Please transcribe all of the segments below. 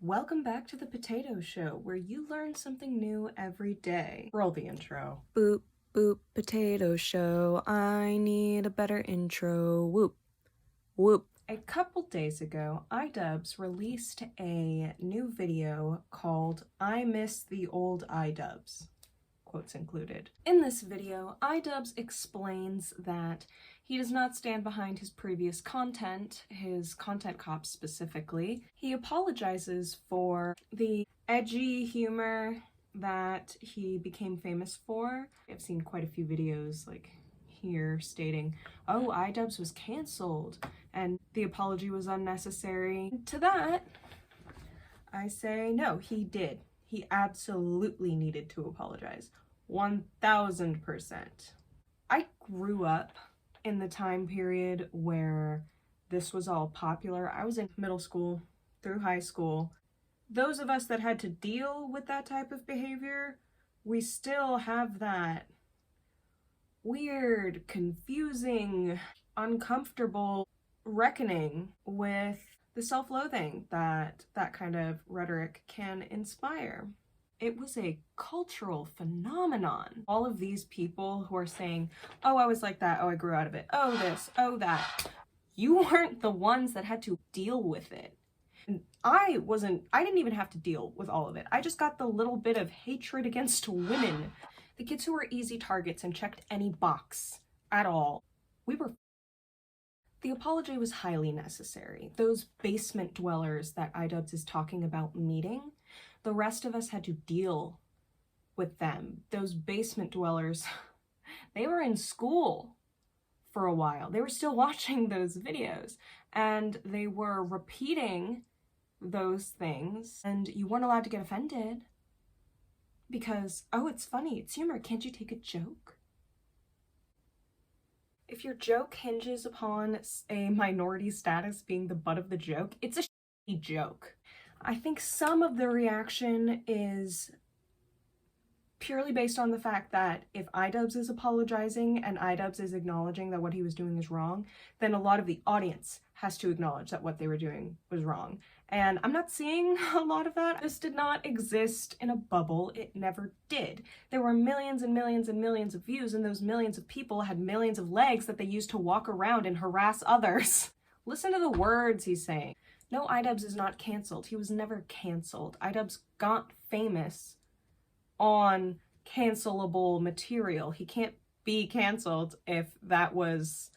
Welcome back to the Potato Show, where you learn something new every day. Roll the intro. Boop, boop, potato show. I need a better intro. Whoop, whoop. A couple days ago, iDubbbz released a new video called I Miss the Old iDubbbz, quotes included. In this video, iDubbbz explains that he does not stand behind his previous content, his content cop specifically. He apologizes for the edgy humor that he became famous for. I've seen quite a few videos like here stating, oh, iDubbbz was cancelled and the apology was unnecessary. To that, I say no, he did. He absolutely needed to apologize. 1000%. I grew up in the time period where this was all popular. I was in middle school through high school. Those of us that had to deal with that type of behavior, we still have that weird, confusing, uncomfortable reckoning with the self-loathing that that kind of rhetoric can inspire. It was a cultural phenomenon. All of these people who are saying, oh, I was like that, oh, I grew out of it, oh, this, oh, that. You weren't the ones that had to deal with it. And I didn't even have to deal with all of it. I just got the little bit of hatred against women. The kids who were easy targets and checked any box at all. The apology was highly necessary. Those basement dwellers that iDubbbz is talking about meeting, the rest of us had to deal with them. Those basement dwellers, they were in school for a while. They were still watching those videos and they were repeating those things, and you weren't allowed to get offended because, oh, it's funny, it's humor, can't you take a joke? If your joke hinges upon a minority status being the butt of the joke, it's a shitty joke. I think some of the reaction is purely based on the fact that if iDubbbz is apologizing and iDubbbz is acknowledging that what he was doing is wrong, then a lot of the audience has to acknowledge that what they were doing was wrong. And I'm not seeing a lot of that. This did not exist in a bubble. It never did. There were millions and millions and millions of views, and those millions of people had millions of legs that they used to walk around and harass others. Listen to the words he's saying. No, iDubbbz is not canceled. He was never canceled. iDubbbz got famous on cancelable material. He can't be canceled if that was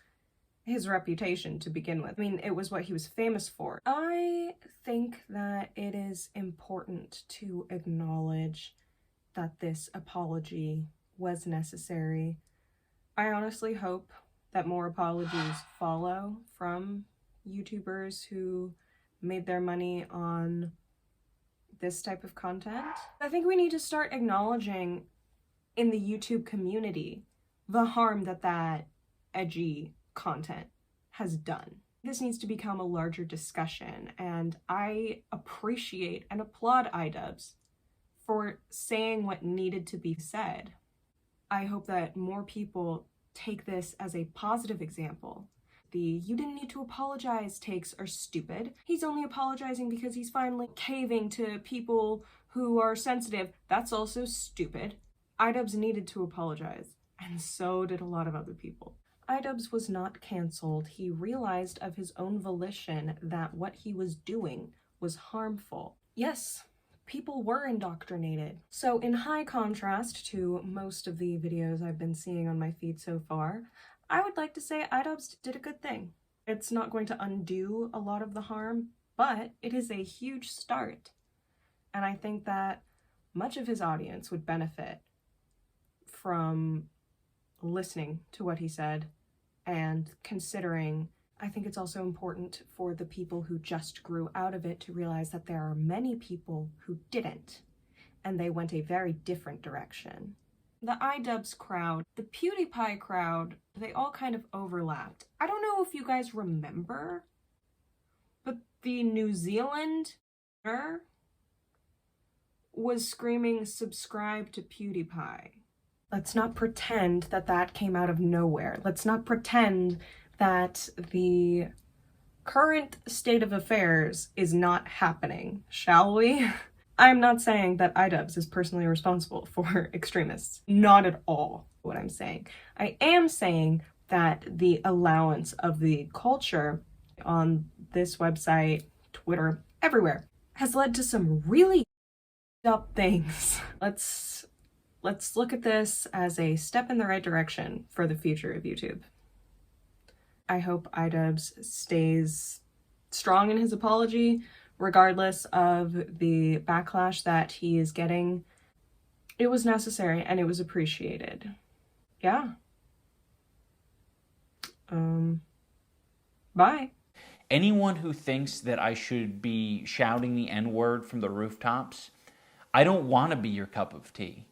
his reputation to begin with. I mean, it was what he was famous for. I think that it is important to acknowledge that this apology was necessary. I honestly hope that more apologies follow from YouTubers who made their money on this type of content. I think we need to start acknowledging in the YouTube community the harm that that edgy content has done. This needs to become a larger discussion, and I appreciate and applaud iDubbbz for saying what needed to be said. I hope that more people take this as a positive example. The you didn't need to apologize takes are stupid. He's only apologizing because he's finally caving to people who are sensitive. That's also stupid. iDubbbz needed to apologize, and so did a lot of other people. iDubbbz was not canceled. He realized of his own volition that what he was doing was harmful. Yes, people were indoctrinated. So in high contrast to most of the videos I've been seeing on my feed so far, I would like to say iDubbbz did a good thing. It's not going to undo a lot of the harm, but it is a huge start. And I think that much of his audience would benefit from listening to what he said and considering. I think it's also important for the people who just grew out of it to realize that there are many people who didn't, and they went a very different direction. The iDubbbz crowd, the PewDiePie crowd, they all kind of overlapped. I don't know if you guys remember, but the New Zealander was screaming, "Subscribe to PewDiePie." Let's not pretend that that came out of nowhere. Let's not pretend that the current state of affairs is not happening, shall we? I'm not saying that iDubbbz is personally responsible for extremists. Not at all what I'm saying. I am saying that the allowance of the culture on this website, Twitter, everywhere, has led to some really up things. Let's look at this as a step in the right direction for the future of YouTube. I hope iDubbbz stays strong in his apology, regardless of the backlash that he is getting. It was necessary and it was appreciated. Yeah. Bye. Anyone who thinks that I should be shouting the N-word from the rooftops, I don't want to be your cup of tea.